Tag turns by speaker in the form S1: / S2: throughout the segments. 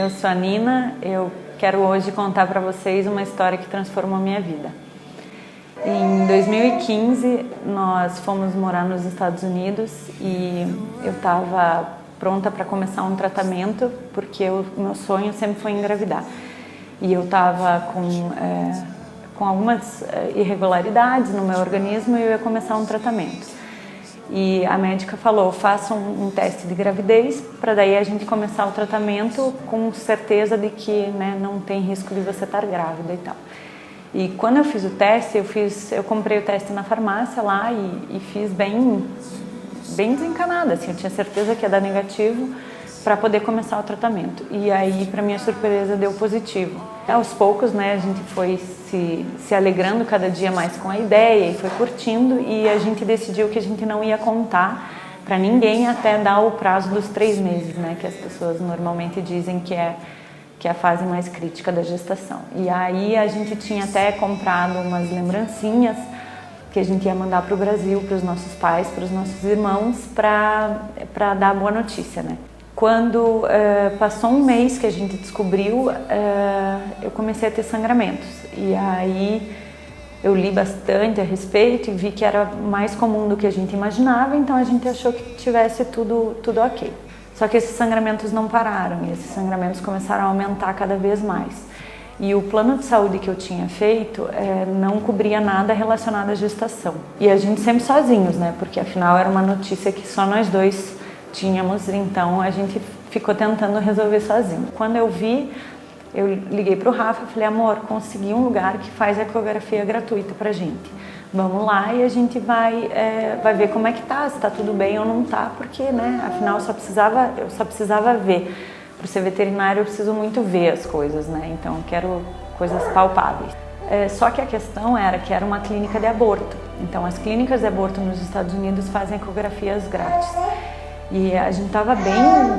S1: Eu sou a Nina, eu quero hoje contar para vocês uma história que transformou a minha vida. Em 2015, nós fomos morar nos Estados Unidos e eu estava pronta para começar um tratamento, porque o meu sonho sempre foi engravidar. E eu estava com algumas irregularidades no meu organismo e eu ia começar um tratamento. E a médica falou, faça um teste de gravidez para daí a gente começar o tratamento com certeza de que, né, não tem risco de você estar grávida e tal. E quando eu fiz o teste, eu comprei o teste na farmácia lá e fiz bem desencanada, assim, eu tinha certeza que ia dar negativo para poder começar o tratamento. E aí, para minha surpresa, deu positivo. Aos poucos, né, a gente foi se alegrando cada dia mais com a ideia e foi curtindo, e a gente decidiu que a gente não ia contar para ninguém até dar o prazo dos 3 meses, né, que as pessoas normalmente dizem que é a fase mais crítica da gestação. E aí a gente tinha até comprado umas lembrancinhas que a gente ia mandar para o Brasil, para os nossos pais, para os nossos irmãos, para dar a boa notícia, né? Quando passou um mês que a gente descobriu, eu comecei a ter sangramentos. E aí eu li bastante a respeito e vi que era mais comum do que a gente imaginava, então a gente achou que tivesse tudo ok. Só que esses sangramentos não pararam e esses sangramentos começaram a aumentar cada vez mais. E o plano de saúde que eu tinha feito não cobria nada relacionado à gestação. E a gente sempre sozinhos, né? Porque afinal era uma notícia que só nós dois tínhamos, então a gente ficou tentando resolver sozinho. Quando eu vi, eu liguei para o Rafa e falei, amor, consegui um lugar que faz ecografia gratuita pra gente. Vamos lá e a gente vai ver como é que tá, se tá tudo bem ou não tá, porque, né, afinal eu só precisava ver. Para ser veterinário eu preciso muito ver as coisas, né, então eu quero coisas palpáveis. Só que a questão era que era uma clínica de aborto, então as clínicas de aborto nos Estados Unidos fazem ecografias grátis. E a gente estava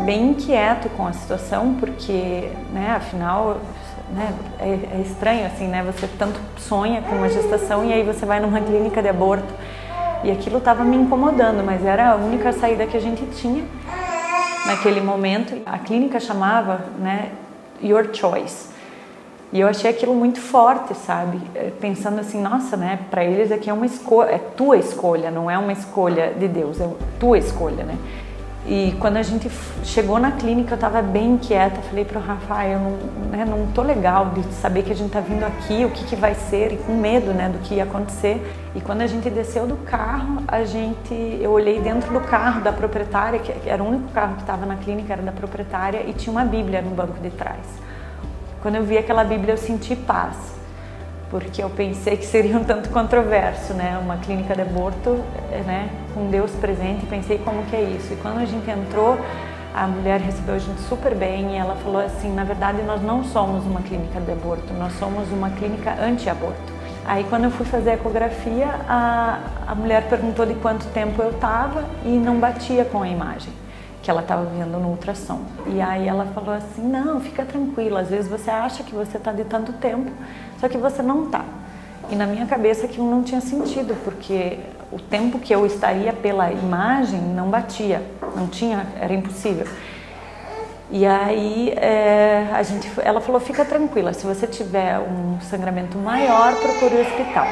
S1: bem inquieto com a situação, porque, né, afinal, né, é estranho assim, né, você tanto sonha com uma gestação e aí você vai numa clínica de aborto. E aquilo estava me incomodando, mas era a única saída que a gente tinha naquele momento. A clínica chamava, né, Your Choice. E eu achei aquilo muito forte, sabe? Pensando assim, nossa, né, para eles aqui é uma escolha, é tua escolha, não é uma escolha de Deus, é tua escolha, né? E quando a gente chegou na clínica, eu estava bem inquieta, falei para o Rafa, eu não tô legal de saber que a gente tá vindo aqui, o que vai ser, e com medo, né, do que ia acontecer. E quando a gente desceu do carro, eu olhei dentro do carro da proprietária, que era o único carro que estava na clínica, era da proprietária, e tinha uma Bíblia no banco de trás. Quando eu vi aquela Bíblia, eu senti paz, porque eu pensei que seria um tanto controverso, né, uma clínica de aborto, né, com Deus presente, pensei como que é isso. E quando a gente entrou, a mulher recebeu a gente super bem e ela falou assim, na verdade nós não somos uma clínica de aborto, nós somos uma clínica anti-aborto. Aí quando eu fui fazer a ecografia, a mulher perguntou de quanto tempo eu estava e não batia com a imagem que ela estava vendo no ultrassom. E aí ela falou assim, não, fica tranquila, às vezes você acha que você está de tanto tempo, só que você não está. E na minha cabeça aquilo não tinha sentido, porque o tempo que eu estaria pela imagem não batia, não tinha, era impossível. E aí ela falou, fica tranquila, se você tiver um sangramento maior, procure o hospital.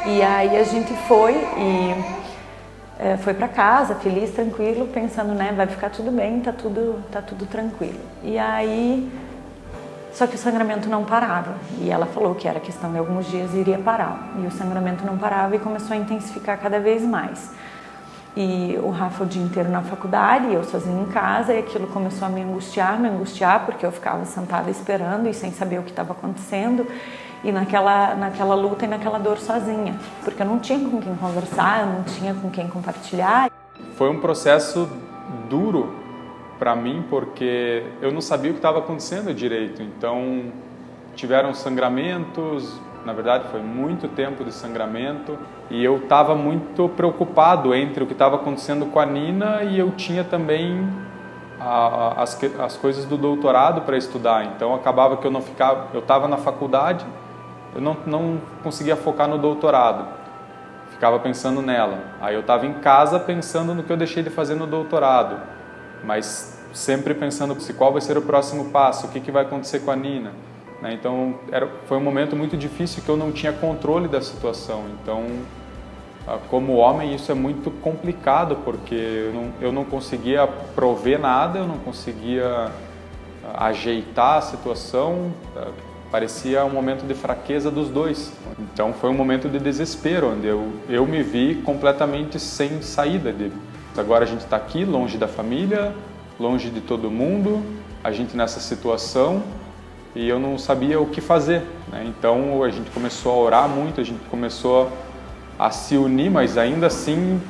S1: E aí a gente foi e foi para casa, feliz, tranquilo, pensando, né, vai ficar tudo bem, tá tudo tranquilo. E aí, só que o sangramento não parava. E ela falou que era questão de alguns dias iria parar. E o sangramento não parava e começou a intensificar cada vez mais. E o Rafa o dia inteiro na faculdade, eu sozinha em casa, e aquilo começou a me angustiar, porque eu ficava sentada esperando e sem saber o que estava acontecendo. E naquela luta e naquela dor sozinha, porque eu não tinha com quem conversar, eu não tinha com quem compartilhar.
S2: Foi um processo duro para mim, porque eu não sabia o que estava acontecendo direito. Então, tiveram sangramentos, na verdade foi muito tempo de sangramento, e eu estava muito preocupado entre o que estava acontecendo com a Nina e eu tinha também as coisas do doutorado para estudar. Então, acabava que eu estava na faculdade, eu não conseguia focar no doutorado, ficava pensando nela. Aí eu estava em casa pensando no que eu deixei de fazer no doutorado, mas sempre pensando qual vai ser o próximo passo, o que vai acontecer com a Nina, né? Então foi um momento muito difícil que eu não tinha controle da situação. Então, como homem, isso é muito complicado, porque eu não conseguia prover nada, eu não conseguia ajeitar a situação, parecia um momento de fraqueza dos dois. Então foi um momento de desespero, onde eu me vi completamente sem saída dele. Agora a gente está aqui, longe da família, longe de todo mundo, a gente nessa situação, e eu não sabia o que fazer, né? Então a gente começou a orar muito, a gente começou a se unir, mas ainda assim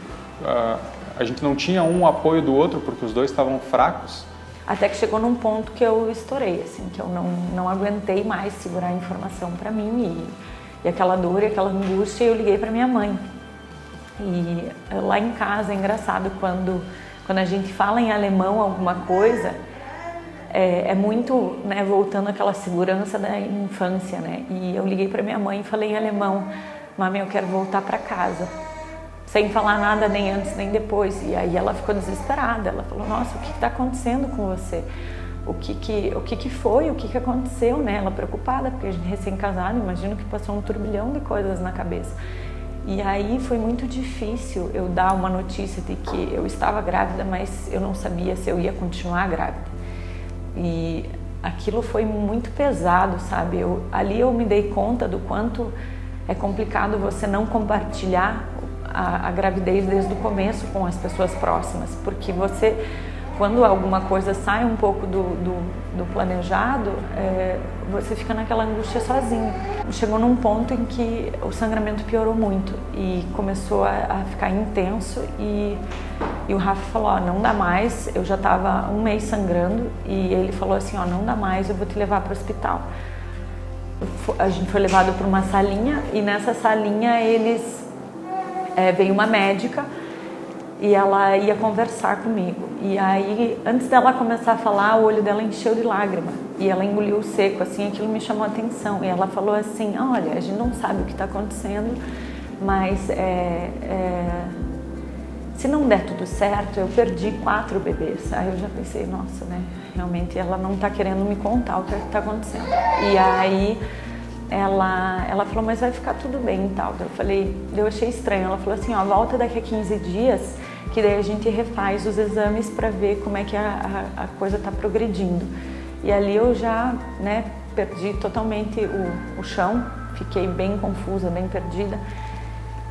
S2: a gente não tinha um apoio do outro, porque os dois estavam fracos.
S1: Até que chegou num ponto que eu estourei, assim, que eu não aguentei mais segurar a informação para mim e aquela dor e aquela angústia, eu liguei para minha mãe. E lá em casa é engraçado, quando a gente fala em alemão alguma coisa, é muito, né, voltando àquela segurança da infância, né? E eu liguei para minha mãe e falei em alemão: mãe, eu quero voltar para casa. Sem falar nada nem antes nem depois. E aí ela ficou desesperada, ela falou: nossa, o que está acontecendo com você? O que foi? O que aconteceu, né? Ela preocupada, porque a gente é recém-casado, imagino que passou um turbilhão de coisas na cabeça. E aí foi muito difícil eu dar uma notícia de que eu estava grávida, mas eu não sabia se eu ia continuar grávida. E aquilo foi muito pesado, sabe? Ali eu me dei conta do quanto é complicado você não compartilhar a gravidez desde o começo com as pessoas próximas, porque você, quando alguma coisa sai um pouco do planejado, você fica naquela angústia sozinho. Chegou num ponto em que o sangramento piorou muito e começou a ficar intenso, e o Rafa falou: ó, não dá mais. Eu já estava 1 mês sangrando e ele falou assim: ó, não dá mais, eu vou te levar para o hospital. A gente foi levado para uma salinha, e nessa salinha veio uma médica e ela ia conversar comigo. E aí, antes dela começar a falar, o olho dela encheu de lágrima e ela engoliu seco, assim, aquilo me chamou a atenção. E ela falou assim: olha, a gente não sabe o que está acontecendo, mas se não der tudo certo, eu perdi 4 bebês. Aí eu já pensei: nossa, né, realmente ela não está querendo me contar o que está acontecendo. E aí ela falou: mas vai ficar tudo bem e tal. Eu achei estranho. Ela falou assim: ó, volta daqui a 15 dias, que daí a gente refaz os exames para ver como é que a coisa está progredindo. E ali eu já, né, perdi totalmente o chão, fiquei bem confusa, bem perdida.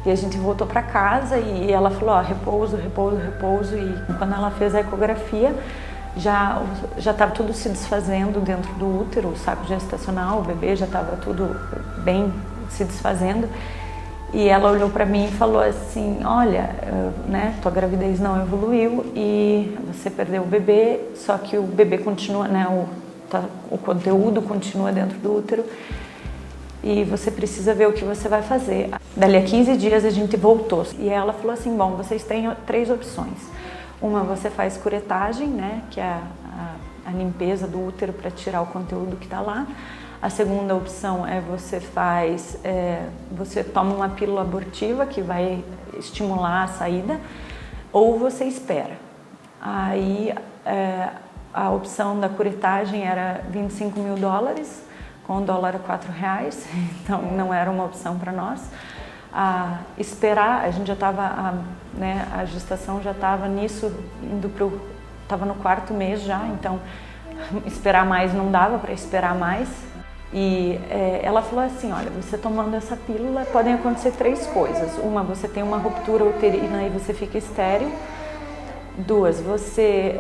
S1: E a gente voltou para casa e ela falou: ó, repouso, repouso, repouso. E quando ela fez a ecografia, já estava tudo se desfazendo dentro do útero, o saco gestacional, o bebê já estava tudo bem se desfazendo. E ela olhou para mim e falou assim: olha, né, tua gravidez não evoluiu e você perdeu o bebê, só que o bebê continua, né, o conteúdo continua dentro do útero e você precisa ver o que você vai fazer. Dali a 15 dias a gente voltou e ela falou assim: bom, vocês têm 3 opções. Uma, você faz curetagem, né, que é a limpeza do útero para tirar o conteúdo que está lá. A segunda opção é você toma uma pílula abortiva que vai estimular a saída, ou você espera. Aí a opção da curetagem era $25 mil, com o dólar a R$4, então não era uma opção para nós. Esperar, a gente já estava, né, a gestação já estava nisso, estava no 4º mês já, então esperar mais não dava para esperar mais. E ela falou assim: olha, você tomando essa pílula podem acontecer 3 coisas. Uma, você tem uma ruptura uterina e você fica estéril. 2, você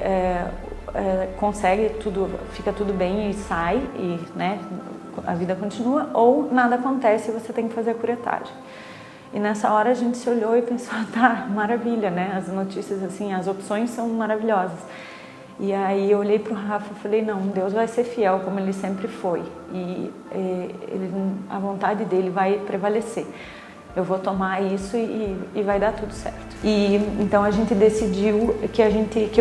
S1: consegue tudo, fica tudo bem e sai e, né, a vida continua. Ou nada acontece e você tem que fazer a curetagem. E nessa hora a gente se olhou e pensou: tá, maravilha, né? As notícias, assim, as opções são maravilhosas. E aí eu olhei para o Rafa e falei: não, Deus vai ser fiel como Ele sempre foi. E a vontade dEle vai prevalecer. Eu vou tomar isso e vai dar tudo certo. E então a gente decidiu que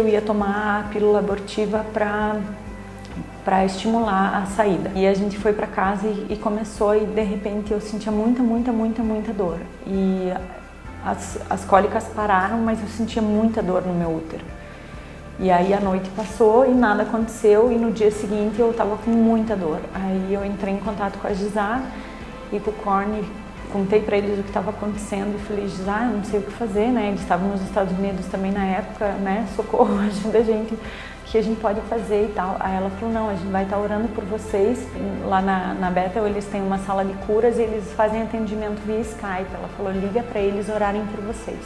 S1: eu ia tomar a pílula abortiva para estimular a saída. E a gente foi para casa e começou, e de repente eu sentia muita dor. E as cólicas pararam, mas eu sentia muita dor no meu útero. E aí a noite passou e nada aconteceu, e no dia seguinte eu estava com muita dor. Aí eu entrei em contato com a Gisá e com o Corne, contei para eles o que estava acontecendo e falei: Gisá, eu não sei o que fazer, né? Eles estavam nos Estados Unidos também na época, né? Socorro, ajuda a gente, o que a gente pode fazer e tal. Aí ela falou: não, a gente vai estar orando por vocês. Lá na Bethel eles têm uma sala de curas e eles fazem atendimento via Skype. Ela falou: liga para eles orarem por vocês.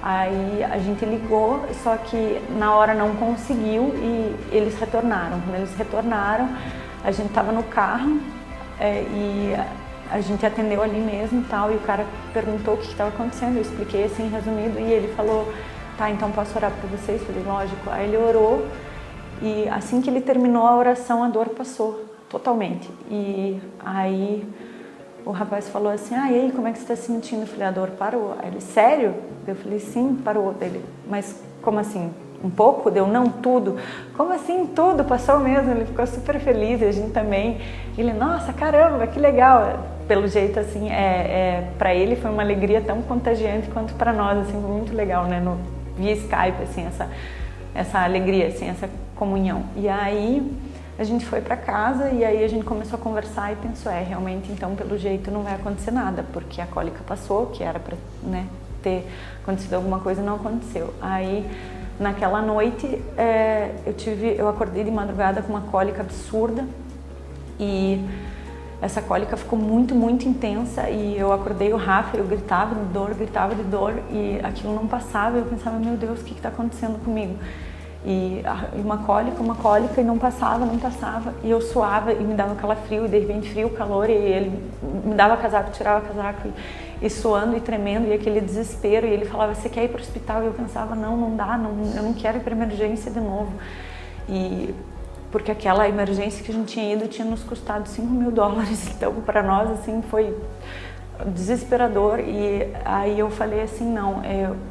S1: Aí a gente ligou, só que na hora não conseguiu e eles retornaram. Quando eles retornaram, a gente estava no carro e a gente atendeu ali mesmo e tal, e o cara perguntou o que estava acontecendo. Eu expliquei assim, resumido, e ele falou: tá, então posso orar por vocês? Eu falei: lógico. Aí ele orou e assim que ele terminou a oração, a dor passou totalmente. E aí o rapaz falou assim: ah, e aí, como é que você está se sentindo? Eu falei: a dor parou. Aí ele: sério? Eu falei: sim, parou. Dele: mas como assim? Um pouco? Deu: não, tudo. Como assim tudo? Passou mesmo. Ele ficou super feliz, e a gente também. Ele: nossa, caramba, que legal. Pelo jeito, assim, para ele foi uma alegria tão contagiante quanto para nós, assim, foi muito legal, né, via Skype, assim, essa alegria, assim, essa comunhão. E aí a gente foi para casa e aí a gente começou a conversar e pensou: realmente, então, pelo jeito não vai acontecer nada, porque a cólica passou, que era para, né, ter acontecido alguma coisa, não aconteceu. Aí naquela noite eu acordei de madrugada com uma cólica absurda e essa cólica ficou muito, muito intensa, e eu acordei o Rafa, eu gritava de dor e aquilo não passava. Eu pensava: meu Deus, o que está acontecendo comigo? E uma cólica e não passava, e eu suava e me dava calafrio, e de repente frio, calor, e ele me dava casaco, tirava casaco, e suando e tremendo, e aquele desespero, e ele falava: você quer ir para o hospital? E eu pensava: não dá, eu não quero ir para emergência de novo. E porque aquela emergência que a gente tinha ido tinha nos custado $5.000, então para nós, assim, foi desesperador. E aí eu falei assim: não,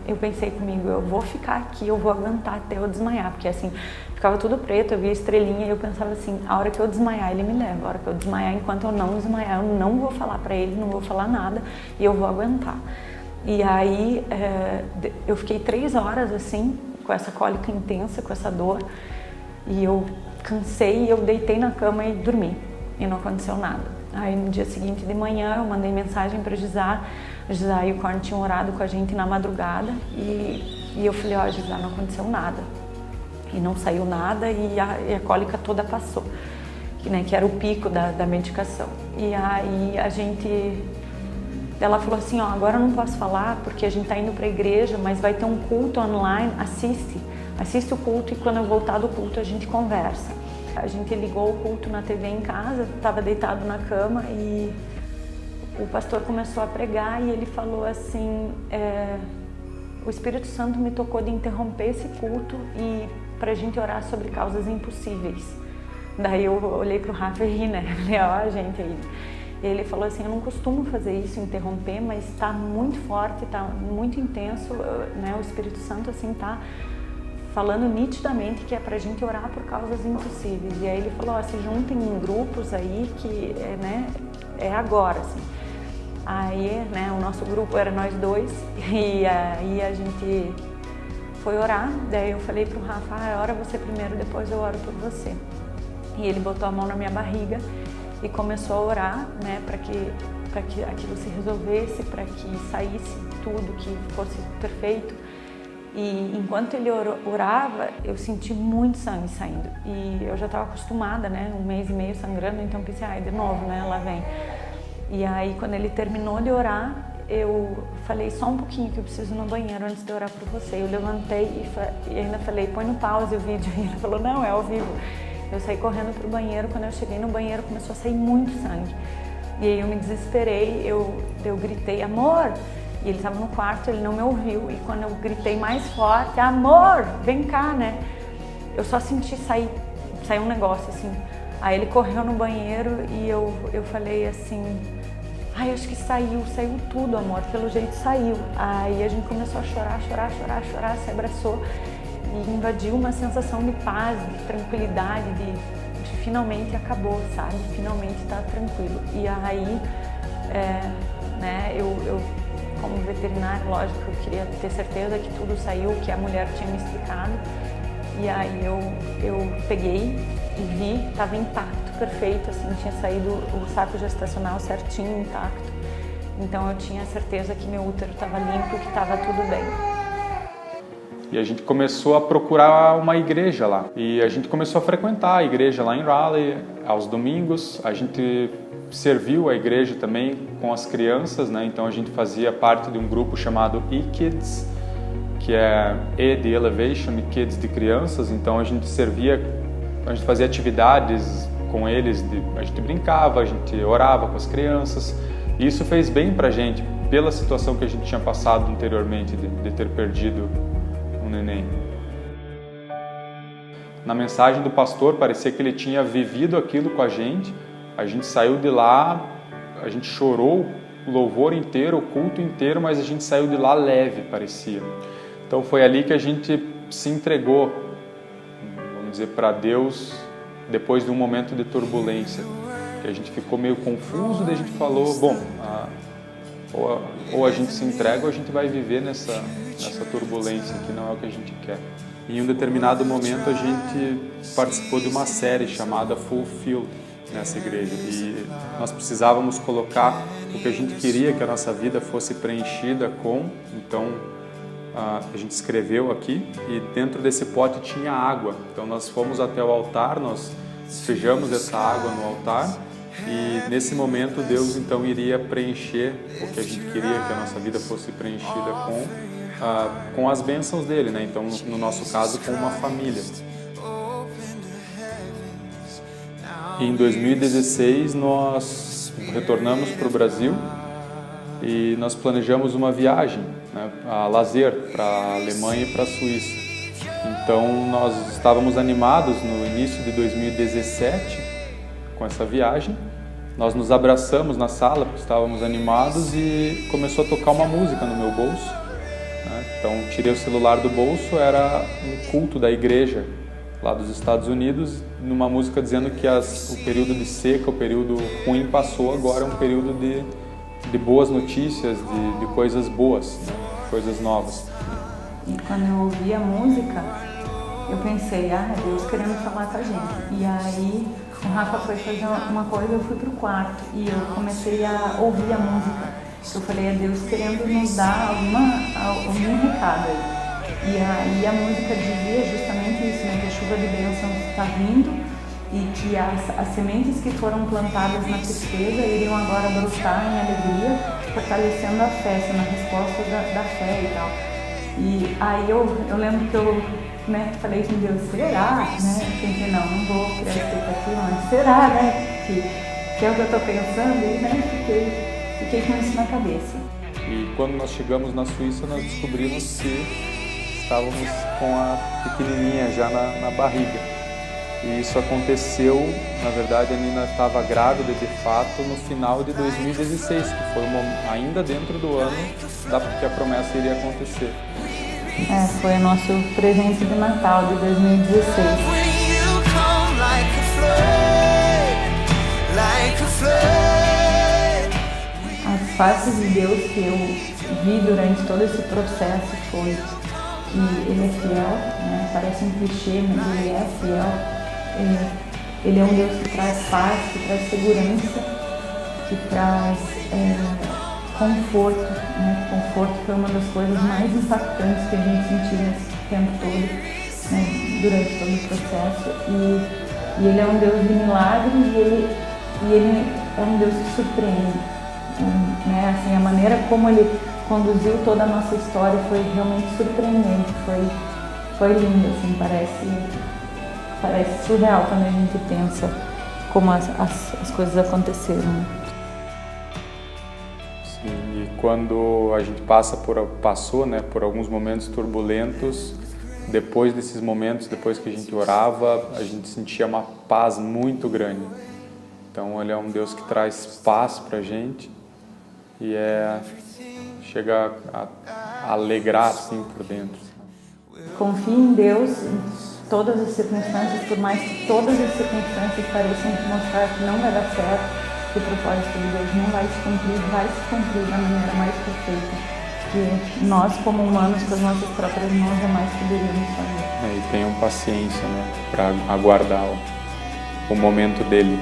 S1: eu pensei comigo: eu vou ficar aqui, eu vou aguentar até eu desmaiar, porque assim, ficava tudo preto, eu via estrelinha, e eu pensava assim: a hora que eu desmaiar ele me leva, a hora que eu desmaiar, enquanto eu não desmaiar, eu não vou falar para ele, não vou falar nada, e eu vou aguentar. E aí eu fiquei 3 horas assim, com essa cólica intensa, com essa dor, e eu cansei, e eu deitei na cama e dormi, e não aconteceu nada. Aí no dia seguinte de manhã eu mandei mensagem para Gisá e o Corne tinham orado com a gente na madrugada, e eu falei: ó, Gisá, não aconteceu nada, e não saiu nada, e a cólica toda passou, que era o pico da medicação. E aí ela falou assim: ó, agora eu não posso falar porque a gente tá indo para a igreja, mas vai ter um culto online, assiste o culto, e quando eu voltar do culto a gente conversa. A gente ligou o culto na TV em casa, estava deitado na cama, e o pastor começou a pregar, e ele falou assim: o Espírito Santo me tocou de interromper esse culto e para a gente orar sobre causas impossíveis. Daí eu olhei para o Rafa e ri, né? Falei: ó, gente, aí. E ele falou assim: eu não costumo fazer isso, interromper, mas está muito forte, está muito intenso, né? O Espírito Santo, assim, está falando nitidamente que é pra gente orar por causas impossíveis. E aí ele falou: ó, se juntem em grupos aí que, né, é agora, assim. Aí, né, o nosso grupo era nós dois, e aí a gente foi orar. Daí eu falei pro Rafa: ora você primeiro, depois eu oro por você. E ele botou a mão na minha barriga e começou a orar, né, para que aquilo se resolvesse, para que saísse tudo, que fosse perfeito. E enquanto ele orava, eu senti muito sangue saindo. E eu já estava acostumada, né? 1 mês e meio sangrando, então pensei: ai, de novo, né? Lá vem. E aí, quando ele terminou de orar, eu falei: só um pouquinho que eu preciso ir no banheiro antes de orar por você. Eu levantei e ainda falei: põe no pause o vídeo. E ele falou: não, é ao vivo. Eu saí correndo pro banheiro. Quando eu cheguei no banheiro, começou a sair muito sangue. E aí eu me desesperei, eu gritei: amor! E ele estava no quarto, ele não me ouviu, e quando eu gritei mais forte: amor, vem cá, né? Eu só senti sair um negócio assim. Aí ele correu no banheiro e eu falei assim: ai, acho que saiu tudo, amor, pelo jeito saiu. Aí a gente começou a chorar, se abraçou, e invadiu uma sensação de paz, de tranquilidade, de finalmente acabou, sabe? Finalmente tá tranquilo. E aí, né, eu como veterinária, lógico, eu queria ter certeza que tudo saiu, que a mulher tinha me explicado. E aí eu peguei e vi, estava intacto, perfeito, assim, tinha saído o saco gestacional certinho, intacto. Então eu tinha certeza que meu útero estava limpo e que estava tudo bem.
S2: E a gente começou a procurar uma igreja lá. E a gente começou a frequentar a igreja lá em Raleigh, aos domingos. A gente serviu a igreja também com as crianças, né? Então a gente fazia parte de um grupo chamado E-Kids, que é E de Elevation e Kids de crianças. Então a gente fazia atividades com eles, a gente brincava, a gente orava com as crianças. E isso fez bem pra gente, pela situação que a gente tinha passado anteriormente de ter perdido um neném. Na mensagem do pastor parecia que ele tinha vivido aquilo com a gente saiu de lá, a gente chorou o louvor inteiro, o culto inteiro, mas a gente saiu de lá leve, parecia. Então foi ali que a gente se entregou, vamos dizer, para Deus, depois de um momento de turbulência, que a gente ficou meio confuso, daí a gente falou, bom, ou a gente se entrega ou a gente vai viver nessa turbulência, que não é o que a gente quer. Em um determinado momento a gente participou de uma série chamada Fulfilled nessa igreja e nós precisávamos colocar o que a gente queria que a nossa vida fosse preenchida com, então a gente escreveu aqui e dentro desse pote tinha água. Então nós fomos até o altar, nós despejamos essa água no altar e nesse momento Deus então iria preencher o que a gente queria que a nossa vida fosse preenchida com as bênçãos dele, né? Então no nosso caso com uma família. E em 2016 nós retornamos para o Brasil e nós planejamos uma viagem, né, a lazer, para a Alemanha e para a Suíça. Então nós estávamos animados no início de 2017 com essa viagem. Nós nos abraçamos na sala porque estávamos animados e começou a tocar uma música no meu bolso, né? Então tirei o celular do bolso, era um culto da igreja lá dos Estados Unidos, numa música dizendo que o período de seca, o período ruim passou, agora é um período de boas notícias, de coisas boas, né? Coisas novas.
S1: E quando eu ouvi a música, eu pensei, é Deus querendo falar com a gente. E aí o Rafa foi fazer uma coisa, eu fui pro quarto e eu comecei a ouvir a música. Eu falei, é Deus querendo nos dar algum recado aí. E aí a música dizia justamente isso, né, que a chuva de bênção está vindo e que as sementes que foram plantadas na tristeza iriam agora brotar em alegria, fortalecendo a fé, na resposta da fé e tal. E aí eu lembro que eu, né, falei com Deus, será? Né? Pensei, não vou criar expectativa, mas será, né? Que é o que eu estou pensando e, né, fiquei com isso na cabeça.
S2: E quando nós chegamos na Suíça, nós descobrimos que estávamos com a pequenininha já na barriga. E isso aconteceu, na verdade a Nina estava grávida de fato no final de 2016, que foi ainda dentro do ano que a promessa iria acontecer.
S1: Foi o nosso presente de Natal de 2016. As faces de Deus que eu vi durante todo esse processo foi que Ele é fiel, né? Parece um clichê, mas Ele é fiel. Ele é um Deus que traz paz, que traz segurança, que traz conforto, né? Conforto foi uma das coisas mais impactantes que a gente sentiu nesse tempo todo, né? Durante todo o processo. E Ele é um Deus de milagres e Ele é um Deus que surpreende. Né? Assim, a maneira como Ele conduziu toda a nossa história foi realmente surpreendente, foi lindo, assim, parece surreal quando a gente pensa como as coisas aconteceram.
S2: Sim, e quando a gente passou, né, por alguns momentos turbulentos, depois desses momentos, depois que a gente orava, a gente sentia uma paz muito grande. Então Ele é um Deus que traz paz pra gente e chega a alegrar assim por dentro.
S1: Confie em Deus em todas as circunstâncias, por mais que todas as circunstâncias pareçam te mostrar que não vai dar certo, que o propósito de Deus não vai se cumprir da maneira mais perfeita. que nós, como humanos, com as nossas próprias mãos, jamais poderíamos fazer.
S2: E tenham paciência, né, para aguardar o momento dele.